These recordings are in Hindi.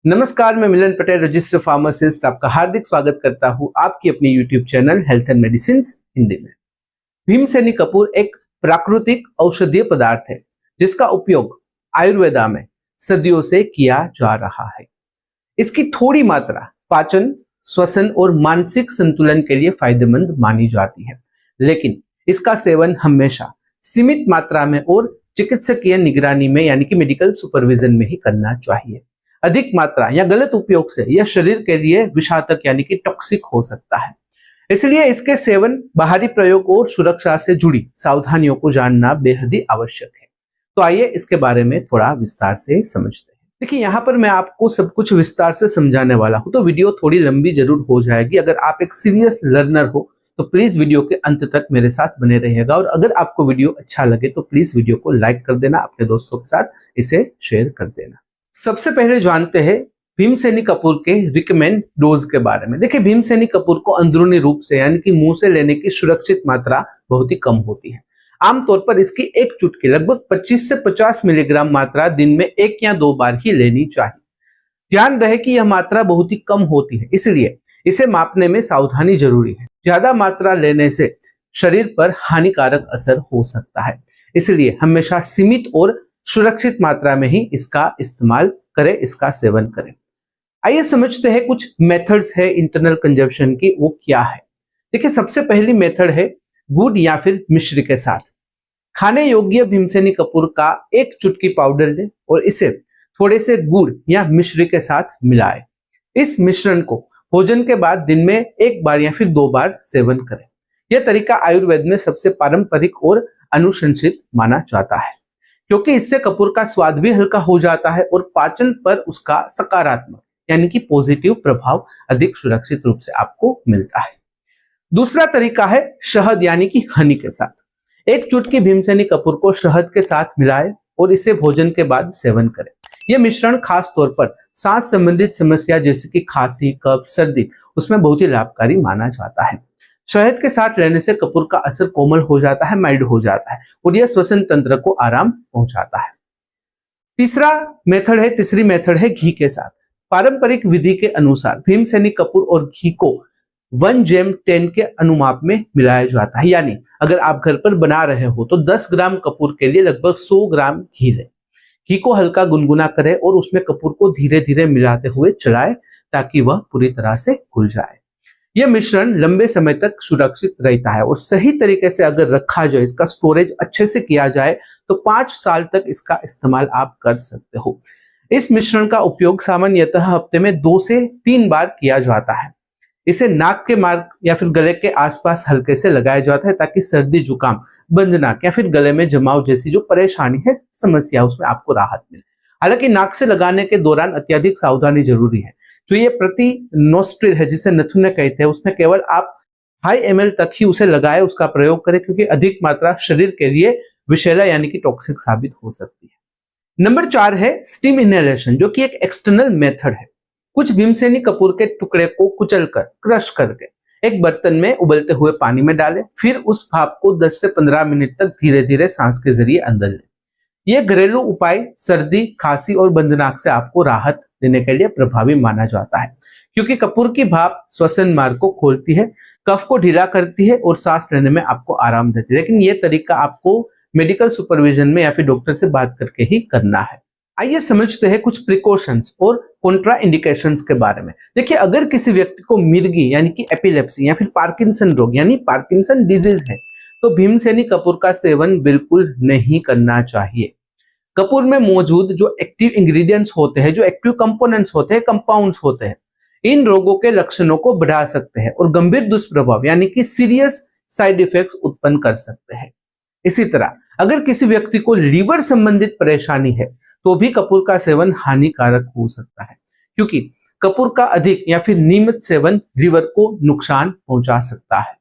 नमस्कार, मैं मिलन पटेल, रजिस्टर्ड फार्मासिस्ट, आपका हार्दिक स्वागत करता हूं आपकी अपनी YouTube channel health and medicine Hindi में। भीमसेनी कपूर एक प्राकृतिक औषधीय पदार्थ है जिसका उपयोग आयुर्वेदा में सदियों से किया जा रहा है। इसकी थोड़ी मात्रा पाचन, श्वसन और मानसिक संतुलन के लिए फायदेमंद मानी जाती है, लेकिन इसका सेवन हमेशा सीमित मात्रा में और चिकित्सकीय निगरानी में यानी कि मेडिकल सुपरविजन में ही करना चाहिए। अधिक मात्रा या गलत उपयोग से यह शरीर के लिए विषातक यानी कि टॉक्सिक हो सकता है। इसलिए इसके सेवन, बाहरी प्रयोग और सुरक्षा से जुड़ी सावधानियों को जानना बेहद ही आवश्यक है। तो आइए इसके बारे में थोड़ा विस्तार से समझते हैं। देखिए, यहाँ पर मैं आपको सब कुछ विस्तार से समझाने वाला हूँ, तो वीडियो थोड़ी लंबी जरूर हो जाएगी। अगर आप एक सीरियस लर्नर हो तो प्लीज वीडियो के अंत तक मेरे साथ बने रहिएगा, और अगर आपको वीडियो अच्छा लगे तो प्लीज वीडियो को लाइक कर देना, अपने दोस्तों के साथ इसे शेयर कर देना। सबसे पहले जानते हैं भीमसेनी कपूर के रिकमेंड डोज के बारे में। देखिए, भीमसेनी कपूर को अंदरूनी रूप से यानी कि मुंह से लेने की सुरक्षित मात्रा बहुत ही कम होती है। आमतौर पर इसकी एक चुटकी लगभग 25 से 50 मिलीग्राम मात्रा दिन में 1 या 2 बार ही लेनी चाहिए। ध्यान रहे कि यह मात्रा बहुत ही कम होती है, इसलिए इसे मापने में सावधानी जरूरी है। ज्यादा मात्रा लेने से शरीर पर हानिकारक असर हो सकता है, इसलिए हमेशा सीमित और सुरक्षित मात्रा में ही इसका इस्तेमाल करें, इसका सेवन करें। आइए समझते हैं कुछ मेथड्स है इंटरनल कंजप्शन की, वो क्या है। देखिए, सबसे पहली मेथड है गुड़ या फिर मिश्री के साथ। खाने योग्य भीमसेनी कपूर का एक चुटकी पाउडर लें और इसे थोड़े से गुड़ या मिश्री के साथ मिलाएं। इस मिश्रण को भोजन के बाद दिन में 1 बार या फिर 2 बार सेवन करें। यह तरीका आयुर्वेद में सबसे पारंपरिक और अनुशंसित माना जाता है, क्योंकि इससे कपूर का स्वाद भी हल्का हो जाता है और पाचन पर उसका सकारात्मक यानी कि पॉजिटिव प्रभाव अधिक सुरक्षित रूप से आपको मिलता है। दूसरा तरीका है शहद यानी कि हनी के साथ। एक चुटकी भीमसेनी कपूर को शहद के साथ मिलाएं और इसे भोजन के बाद सेवन करें। यह मिश्रण खास तौर पर सांस संबंधित समस्या जैसे कि खांसी, कफ, सर्दी, उसमें बहुत ही लाभकारी माना जाता है। शहद के साथ लेने से कपूर का असर कोमल हो जाता है, माइल्ड हो जाता है, और यह श्वसन तंत्र को आराम पहुंचाता है। तीसरी मेथड है घी के साथ। पारंपरिक विधि के अनुसार भीमसेनी कपूर और घी को 1:10 के अनुपात में मिलाया जाता है। यानी अगर आप घर पर बना रहे हो तो 10 ग्राम कपूर के लिए लगभग 100 ग्राम घी लें। घी को हल्का गुनगुना करें और उसमें कपूर को धीरे धीरे मिलाते हुए चलाएं ताकि वह पूरी तरह से घुल जाए। यह मिश्रण लंबे समय तक सुरक्षित रहता है और सही तरीके से अगर रखा जाए, इसका स्टोरेज अच्छे से किया जाए तो 5 साल तक इसका इस्तेमाल आप कर सकते हो। इस मिश्रण का उपयोग सामान्यतः हफ्ते में 2 से 3 बार किया जाता है। इसे नाक के मार्ग या फिर गले के आसपास हल्के से लगाया जाता है ताकि सर्दी, जुकाम, बंद नाक या फिर गले में जमाव जैसी जो परेशानी है, समस्या, उसमें आपको राहत मिले। हालांकि नाक से लगाने के दौरान अत्यधिक सावधानी जरूरी है। जो ये प्रति नोस्ट्रिल है, जिसे नथुने कहते हैं, उसमें केवल आप 2.5 ml तक ही उसे लगाए, उसका प्रयोग करें, क्योंकि अधिक मात्रा शरीर के लिए विषैला यानी कि टॉक्सिक साबित हो सकती है। नंबर 4 है स्टीम इनहेलेशन, जो कि एक एक्सटर्नल मेथड है। कुछ भीमसेनी कपूर के टुकड़े को कुचलकर, क्रश करके एक बर्तन में उबलते हुए पानी में डालें, फिर उस भाप को 10 से 15 मिनट तक धीरे धीरे सांस के जरिए अंदर लें। यह घरेलू उपाय सर्दी, खांसी और बंद नाक से आपको राहत देने के लिए प्रभावी माना जाता है, क्योंकि कपूर की भाप श्वसन मार्ग को खोलती है, कफ को ढीला करती है और सांस लेने में आपको आराम देती है। लेकिन यह तरीका आपको मेडिकल सुपरविजन में या फिर डॉक्टर से बात करके ही करना है। आइए समझते हैं कुछ प्रिकॉशंस और कॉन्ट्रा इंडिकेशंस के बारे में। देखिए, अगर किसी व्यक्ति को मिर्गी यानी कि एपिलेप्सी या फिर पार्किंसन रोग यानी पार्किंसन डिजीज है तो भीमसेनी कपूर का सेवन बिल्कुल नहीं करना चाहिए। कपूर में मौजूद जो एक्टिव इंग्रेडिएंट्स होते हैं, जो एक्टिव कंपोनेंट्स होते हैं, कंपाउंड्स होते हैं, इन रोगों के लक्षणों को बढ़ा सकते हैं और गंभीर दुष्प्रभाव यानी कि सीरियस साइड इफेक्ट्स उत्पन्न कर सकते हैं। इसी तरह अगर किसी व्यक्ति को लीवर संबंधित परेशानी है तो भी कपूर का सेवन हानिकारक हो सकता है, क्योंकि कपूर का अधिक या फिर नियमित सेवन लीवर को नुकसान पहुंचा सकता है।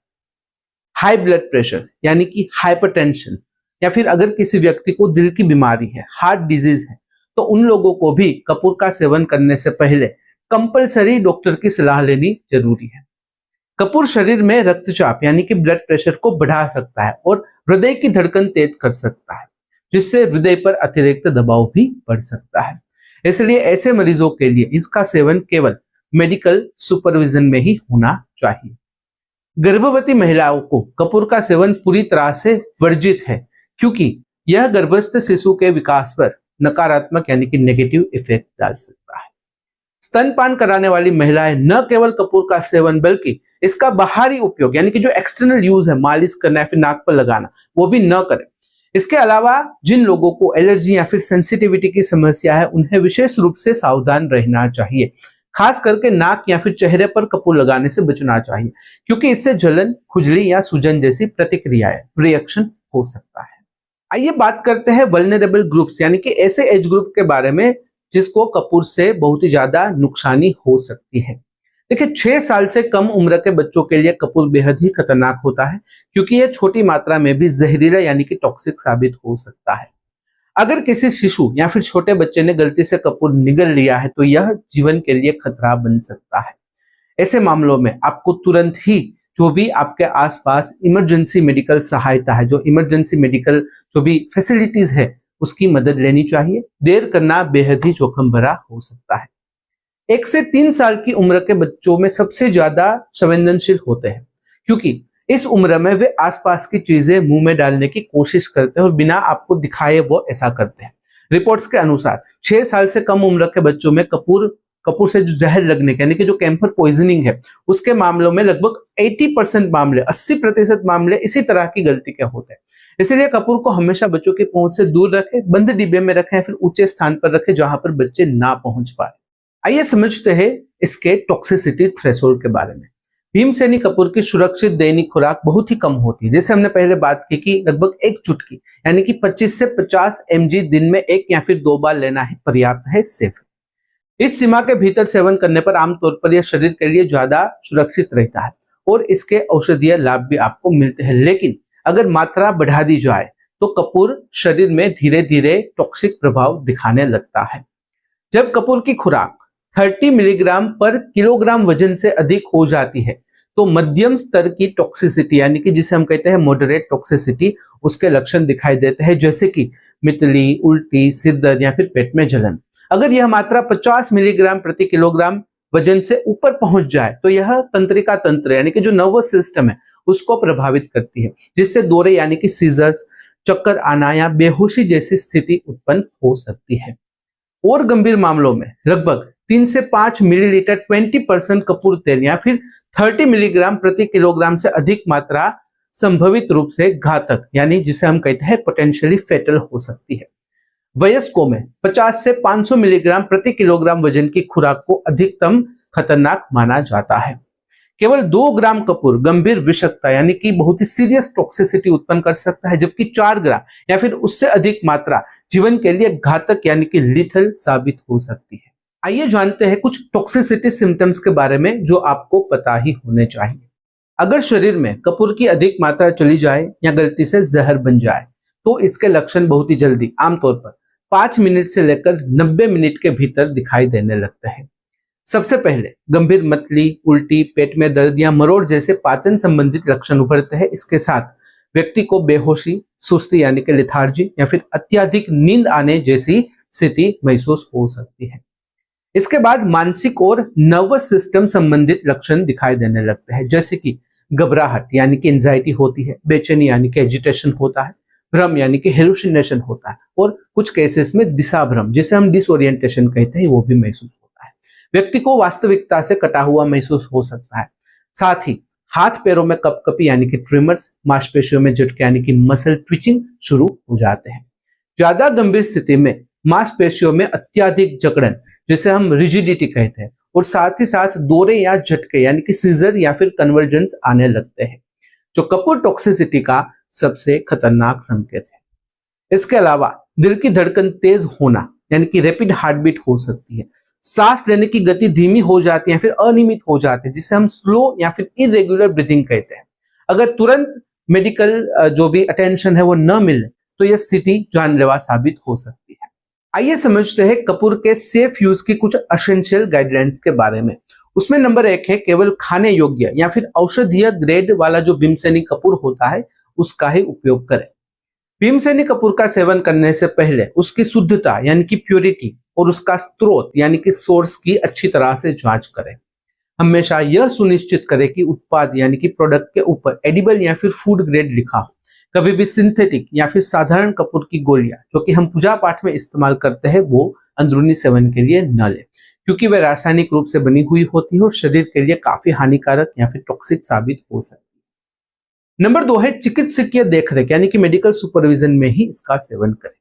हाई ब्लड प्रेशर यानी कि हाइपरटेंशन, या फिर अगर किसी व्यक्ति को दिल की बीमारी है, हार्ट डिजीज है, तो उन लोगों को भी कपूर का सेवन करने से पहले कंपलसरी डॉक्टर की सलाह लेनी जरूरी है। कपूर शरीर में रक्तचाप यानी कि ब्लड प्रेशर को बढ़ा सकता है और हृदय की धड़कन तेज कर सकता है, जिससे हृदय पर अतिरिक्त दबाव भी बढ़ सकता है। इसलिए ऐसे मरीजों के लिए इसका सेवन केवल मेडिकल सुपरविजन में ही होना चाहिए। गर्भवती महिलाओं को कपूर का सेवन पूरी तरह से वर्जित है, क्योंकि यह गर्भस्थ शिशु के विकास पर नकारात्मक यानी कि नेगेटिव इफेक्ट डाल सकता है। स्तनपान कराने वाली महिलाएं न केवल कपूर का सेवन बल्कि इसका बाहरी उपयोग यानी कि जो एक्सटर्नल यूज है, मालिश करना या फिर नाक पर लगाना, वो भी न करें। इसके अलावा जिन लोगों को एलर्जी या फिर सेंसिटिविटी की समस्या है, उन्हें विशेष रूप से सावधान रहना चाहिए। खास करके नाक या फिर चेहरे पर कपूर लगाने से बचना चाहिए, क्योंकि इससे जलन, खुजली या सूजन जैसी प्रतिक्रियाएं, रिएक्शन हो सकता है। आइए बात करते हैं वल्नरेबल ग्रुप्स यानी कि ऐसे एज ग्रुप के बारे में जिसको कपूर से बहुत ही ज्यादा नुकसानी हो सकती है। देखिए, 6 साल से कम उम्र के बच्चों के लिए कपूर बेहद ही खतरनाक होता है, क्योंकि यह छोटी मात्रा में भी जहरीला यानी कि टॉक्सिक साबित हो सकता है। अगर किसी शिशु या फिर छोटे बच्चे ने गलती से कपूर निगल लिया है तो यह जीवन के लिए खतरा बन सकता है। ऐसे मामलों में आपको तुरंत ही जो भी आपके आसपास इमरजेंसी मेडिकल सहायता है, जो इमरजेंसी मेडिकल जो भी फैसिलिटीज है, उसकी मदद लेनी चाहिए। देर करना बेहद ही जोखिम भरा हो सकता है। 1 से 3 साल की उम्र के बच्चों में सबसे ज्यादा संवेदनशील होते हैं, क्योंकि इस उम्र में वे आसपास की चीजें मुंह में डालने की कोशिश करते हैं और बिना आपको दिखाए वो ऐसा करते हैं। रिपोर्ट्स के अनुसार 6 साल से कम उम्र के बच्चों में कपूर से जो जहर लगने के यानी कि जो कैंफर पॉइजनिंग है, उसके मामलों में लगभग 80% मामले, 80% मामले इसी तरह की गलती के होते हैं। इसलिए कपूर को हमेशा बच्चों की पहुंच से दूर रखें, बंद डिब्बे में रखें, फिर ऊंचे स्थान पर रखें जहां पर बच्चे ना पहुंच पाए। आइए समझते हैं इसके टॉक्सिसिटी थ्रेशोल्ड के बारे में। भीमसेनी कपूर की सुरक्षित दैनिक खुराक बहुत ही कम होती है। जैसे हमने पहले बात की कि लगभग 1 चुटकी यानी कि 25 से 50 mg दिन में 1 या फिर 2 बार लेना है, पर्याप्त है, सेफ है। इस सीमा के भीतर सेवन करने पर आमतौर पर यह शरीर के लिए ज्यादा सुरक्षित रहता है और इसके औषधीय लाभ भी आपको मिलते हैं। लेकिन अगर मात्रा बढ़ा दी जाए तो कपूर शरीर में धीरे धीरे टॉक्सिक प्रभाव दिखाने लगता है। जब कपूर की खुराक 30 मिलीग्राम पर किलोग्राम वजन से अधिक हो जाती है तो मध्यम स्तर की टॉक्सिसिटी यानी कि जिसे हम कहते हैं मॉडरेट टॉक्सिसिटी, उसके लक्षण दिखाई देते हैं, जैसे कि मितली, उल्टी, सिर दर्द या फिर पेट में जलन। अगर यह मात्रा 50 मिलीग्राम प्रति किलोग्राम वजन से ऊपर पहुंच जाए तो यह तंत्रिका तंत्र यानी कि जो नर्वस सिस्टम है उसको प्रभावित करती है, जिससे दौरे यानी कि सीजर्स, चक्कर आना या बेहोशी जैसी स्थिति उत्पन्न हो सकती है। और गंभीर मामलों में लगभग 3 से 5 मिलीलीटर 20% कपूर तेल या फिर 30 मिलीग्राम प्रति किलोग्राम से अधिक मात्रा संभवित रूप से घातक यानी जिसे हम कहते हैं पोटेंशियली फेटल हो सकती है। वयस्कों में 50 से 500 मिलीग्राम प्रति किलोग्राम वजन की खुराक को अधिकतम खतरनाक माना जाता है। केवल 2 ग्राम कपूर गंभीर विषाक्तता यानी कि बहुत ही सीरियस टॉक्सिसिटी उत्पन्न कर सकता है, जबकि 4 ग्राम या फिर उससे अधिक मात्रा जीवन के लिए घातक यानी कि लिथल साबित हो सकती है। आइए जानते हैं कुछ टॉक्सिसिटी सिम्टम्स के बारे में जो आपको पता ही होने चाहिए। अगर शरीर में कपूर की अधिक मात्रा चली जाए या गलती से जहर बन जाए तो इसके लक्षण बहुत ही जल्दी, आमतौर पर 5 मिनट से लेकर 90 मिनट के भीतर दिखाई देने लगते हैं। सबसे पहले गंभीर मतली, उल्टी, पेट में दर्द या मरोड़ जैसे पाचन संबंधित लक्षण उभरते हैं। इसके साथ व्यक्ति को बेहोशी, सुस्ती यानी कि लेथार्जी या फिर अत्यधिक नींद आने जैसी स्थिति महसूस हो सकती है। इसके बाद मानसिक और नर्वस सिस्टम संबंधित लक्षण दिखाई देने लगते हैं, जैसे कि घबराहट यानी कि एंजाइटी होती है, बेचैनी यानी कि एजिटेशन होता है, भ्रम यानी कि हेलुसिनेशन होता है और कुछ केसेस में दिशा भ्रम जिसे हम डिसओरिएंटेशन कहते हैं वो भी महसूस होता है। व्यक्ति को वास्तविकता से कटा हुआ महसूस हो सकता है। साथ ही हाथ पैरों में कपकपी यानी कि ट्रिमर्स, मांसपेशियों में झटके यानी कि मसल ट्विचिंग शुरू हो जाते हैं। ज्यादा गंभीर स्थिति में मांसपेशियों में अत्यधिक जकड़न जिसे हम रिजिडिटी कहते हैं और साथ ही साथ दौरे या झटके यानी कि सीजर या फिर कन्वर्जेंस आने लगते हैं, जो कपूर टॉक्सिसिटी का सबसे खतरनाक संकेत है। इसके अलावा दिल की धड़कन तेज होना यानी कि रैपिड हार्ट बीट हो सकती है, सांस लेने की गति धीमी हो जाती है, फिर अनियमित हो जाती है जिसे हम स्लो या फिर इरेगुलर ब्रीदिंग कहते हैं। अगर तुरंत मेडिकल जो भी अटेंशन है वो न मिले तो यह स्थिति जानलेवा साबित हो सकती है। आइए समझते हैं कपूर के सेफ यूज की कुछ एसेंशियल गाइडलाइंस के बारे में। उसमें नंबर 1 है केवल खाने योग्य या फिर औषधीय ग्रेड वाला जो भीमसेनी कपूर होता है उसका ही उपयोग करें। भीमसेनी कपूर का सेवन करने से पहले उसकी शुद्धता यानी कि प्योरिटी और उसका स्रोत यानी कि सोर्स की अच्छी तरह से जांच करें। हमेशा यह सुनिश्चित करें कि उत्पाद यानी कि प्रोडक्ट के ऊपर एडिबल या फिर फूड ग्रेड लिखा हो। कभी भी सिंथेटिक या फिर साधारण कपूर की गोलियां जो कि हम पूजा पाठ में इस्तेमाल करते हैं वो अंदरूनी सेवन के लिए न लें, क्योंकि वे रासायनिक रूप से बनी हुई होती है और शरीर के लिए काफी हानिकारक या फिर टॉक्सिक साबित हो सकती है। नंबर 2 है चिकित्सकीय देखरेख यानी कि मेडिकल सुपरविजन में ही इसका सेवन करें।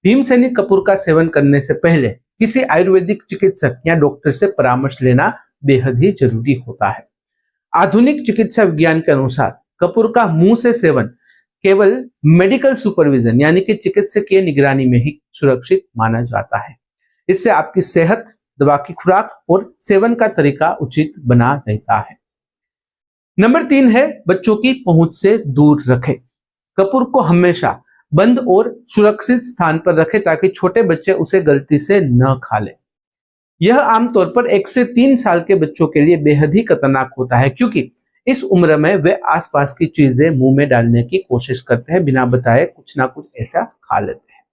भीमसेनी कपूर का सेवन करने से पहले किसी आयुर्वेदिक चिकित्सक या डॉक्टर से परामर्श लेना बेहद ही जरूरी होता है। आधुनिक चिकित्सा विज्ञान के अनुसार कपूर का मुंह से सेवन केवल मेडिकल सुपरविजन यानी कि चिकित्सकीय निगरानी में ही सुरक्षित माना जाता है। इससे आपकी सेहत, दवा की खुराक और सेवन का तरीका उचित बना रहता है। नंबर 3 है बच्चों की पहुंच से दूर रखें। कपूर को हमेशा बंद और सुरक्षित स्थान पर रखें ताकि छोटे बच्चे उसे गलती से न खा लें। यह आमतौर पर 1 से 3 साल के बच्चों के लिए बेहद ही खतरनाक होता है, क्योंकि इस उम्र में वे आसपास की चीजें मुंह में डालने की कोशिश करते हैं, बिना बताए कुछ ना कुछ ऐसा खा लेते हैं।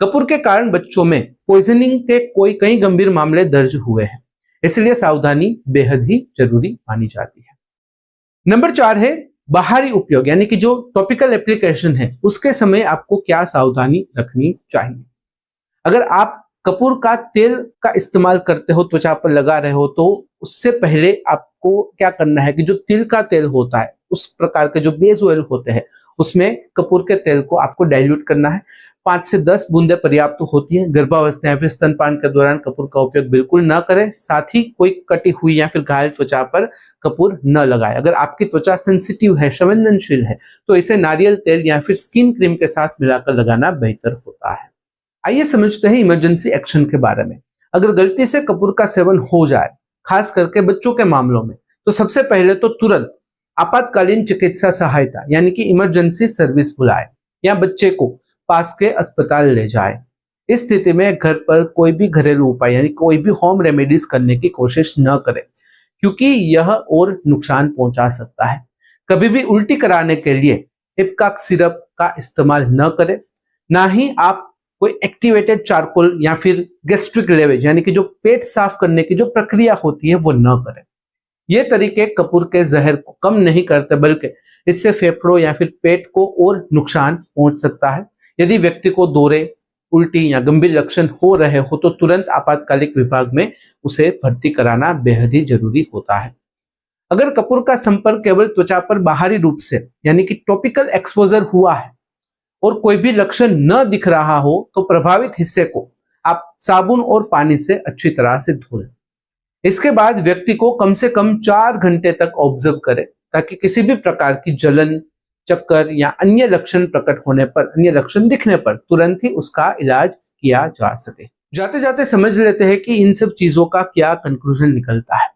कपूर के कारण बच्चों में पॉइजनिंग के कई गंभीर मामले दर्ज हुए हैं, इसलिए सावधानी बेहद ही जरूरी मानी जाती है। नंबर 4 है बाहरी उपयोग यानी कि जो टॉपिकल एप्लीकेशन है उसके समय आपको क्या सावधानी रखनी चाहिए। अगर आप कपूर का तेल का इस्तेमाल करते हो, त्वचा पर लगा रहे हो, तो उससे पहले आपको क्या करना है कि जो तिल का तेल होता है, उस प्रकार के जो बेस ऑयल होते हैं, उसमें कपूर के तेल को आपको डाइल्यूट करना है। 5 से 10 बूंदें पर्याप्त होती है। गर्भावस्था या फिर स्तनपान के दौरान कपूर का उपयोग बिल्कुल न करें। साथ ही कोई कटी हुई या फिर घायल त्वचा पर कपूर न लगाए। अगर आपकी त्वचा सेंसिटिव है, संवेदनशील है, तो इसे नारियल तेल या फिर स्किन क्रीम के साथ मिलाकर लगाना बेहतर होता है। आइए समझते हैं इमरजेंसी एक्शन के बारे में। अगर गलती से कपूर का सेवन हो जाए, खास करके बच्चों के मामलों में, तो सबसे पहले तो तुरंत आपातकालीन चिकित्सा सहायता यानी कि इमरजेंसी सर्विस बुलाए या बच्चे को पास के अस्पताल ले जाए। इस स्थिति में घर पर कोई भी घरेलू उपाय यानी कोई भी होम रेमेडीज करने की कोशिश न करें, क्योंकि यह और नुकसान पहुंचा सकता है। कभी भी उल्टी कराने के लिए इप्काक सिरप का इस्तेमाल न करें। ना ही आप कोई एक्टिवेटेड चारकोल या फिर गैस्ट्रिक लेवेज यानी कि जो पेट साफ करने की जो प्रक्रिया होती है वो न करें। ये तरीके कपूर के जहर को कम नहीं करते, बल्कि इससे फेफड़ों या फिर पेट को और नुकसान पहुंच सकता है। यदि व्यक्ति को दौरे, उल्टी या गंभीर लक्षण हो रहे हो तो तुरंत आपातकालिक विभाग में उसे भर्ती कराना बेहद ही जरूरी होता है। अगर कपूर का संपर्क केवल त्वचा पर बाहरी रूप से यानी कि टॉपिकल एक्सपोजर हुआ है और कोई भी लक्षण न दिख रहा हो तो प्रभावित हिस्से को आप साबुन और पानी से अच्छी तरह से धो लें। इसके बाद व्यक्ति को कम से कम 4 घंटे तक ऑब्जर्व करें, ताकि किसी भी प्रकार की जलन, चक्कर या अन्य लक्षण प्रकट होने पर, अन्य लक्षण दिखने पर तुरंत ही उसका इलाज किया जा सके। जाते जाते समझ लेते हैं कि इन सब चीजों का क्या कंक्लूजन निकलता है।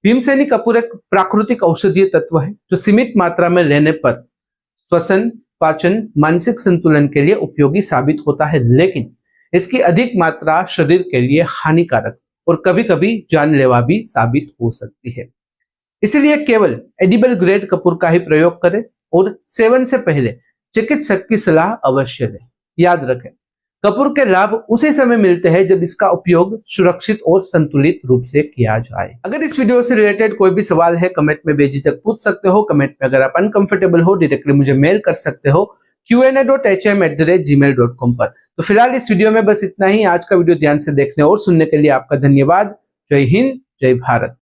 भीमसेनी कपूर एक प्राकृतिक औषधीय तत्व है जो सीमित मात्रा में लेने पर श्वसन, पाचन, मानसिक संतुलन के लिए उपयोगी साबित होता है, लेकिन इसकी अधिक मात्रा शरीर के लिए हानिकारक और कभी कभी जानलेवा भी साबित हो सकती है। इसलिए केवल एडिबल ग्रेड कपूर का ही प्रयोग करें और सेवन से पहले चिकित्सक की सलाह अवश्य लें। याद रखें, कपूर के लाभ उसी समय मिलते हैं जब इसका उपयोग सुरक्षित और संतुलित रूप से किया जाए। अगर इस वीडियो से रिलेटेड कोई भी सवाल है, कमेंट में बेझिझक पूछ सकते हो। कमेंट में अगर आप अनकंफर्टेबल हो, डायरेक्टली मुझे मेल कर सकते हो qa.hm@gmail.com पर। तो फिलहाल इस वीडियो में बस इतना ही। आज का वीडियो ध्यान से देखने और सुनने के लिए आपका धन्यवाद। जय हिंद, जय भारत।